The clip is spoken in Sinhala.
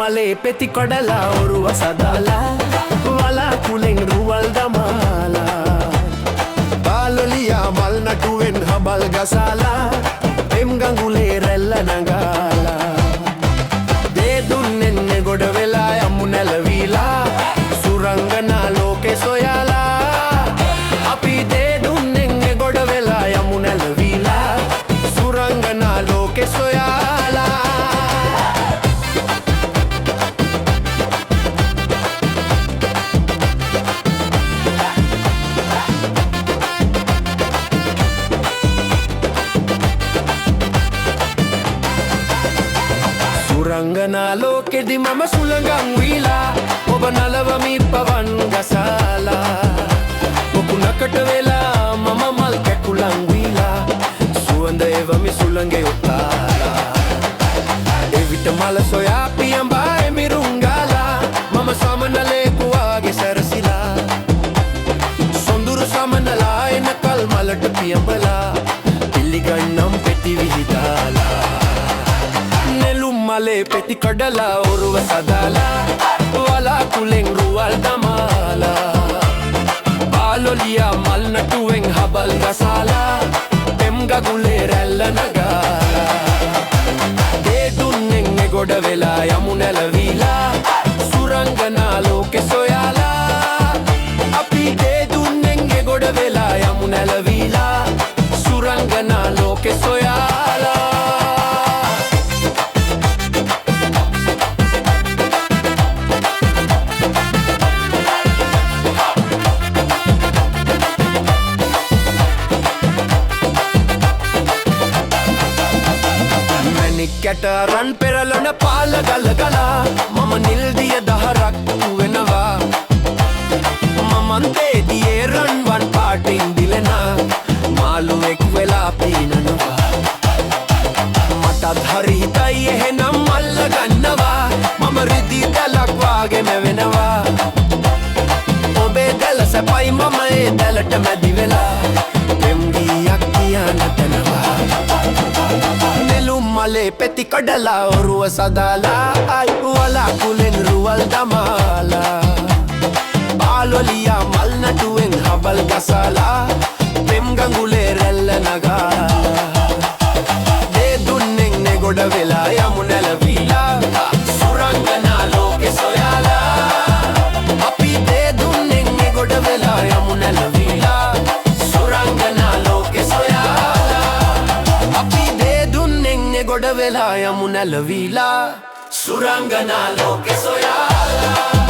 මලේ පෙති කොඩලා ඔරුව සදාලා වලාකුලෙන් රුවල් දමාලා බාලොලියා මල් නටුවෙන් හබල් ගසාලා එම් ගඟුලේ රැල්ල නගාලා දේ දුන්නෙන් ගොඩ වෙලා යමු නැලවිලා සුරංගනා ලෝකේ සොයාලා අපි දේ දුන්නෙන් ගොඩ වෙලා යමු නැලවිලා සුරංගනා ලෝකේ සොයාලා සුරංගනා ලෝකෙදි මම සුළඟන් වීලා ඔබ නලවමි පවන් ගසාලා පොකුණකට වෙලා මම මල් කැකුලන් වීලා සුවඳ එවමි සුළඟේ උතාලා එවිට මල සොයා පියඹා එමිරුම් ගාලා මම සමනලෙකු වාගේ සැරසිලා සොඳුරු සමනලා එනකල් මලට පියඹලා පිළිගන්නම් පෙති විහිදාලා මලේ පෙති කඩලා ඔරුව සදාලා වලාකුලෙන් රුවල් දමාලා බාලොලියා මල් නටුවෙන් හබල් ගසාලා පෙම් ගඟුලේ රැල්ල නගාලා දේ දුන්නෙන් ගොඩ වෙලා යමු නැලවිලා සුරංගනා ලෝකේ සොයාලා අපි දේ දුන්නෙන් ගොඩ වෙලා යමු නැලවිලා සුරංගනා ලෝකේ සොයාලා කැට රන් පෙරලන පාල ගලගලා මම නිල්දිය දහරක් වෙනවා මමන්තේදියේ රන්වන් පාටින් දිලෙනා මාළුවෙක් වෙලා පීනනවා මටත් හරි හිතයි එහෙනම් අල්ල ගන්නවා මම රිදි දැලක් වාගේ මැවෙනවා ඔබේ දැල සැපයි මම ඒ දැලට මැදි වෙලා පෙම් ගීයක් කියන්න තැනවා මලේ පෙති කඩලා ඔරුව සදාලා වලාකුලෙන් රුවල් දමාලා බාලොලියා මල් නටුවෙන් හබල් ගසාලා පෙම් ගඟුලේ රැල්ල නගාලා දේ දුන්නෙන් ගොඩ වෙලා යමු නැලවිලා සුරංගනා ලෝකේ සොයාලා අපි දේ දුන්නෙන් ගොඩ වෙලා යමු නැලවිලා සුරංගනා ලෝකේ සොයාලා අපි ගොඩ වෙලා යමු නැලවිලා සුරංගනා ලෝකේ සොයාලා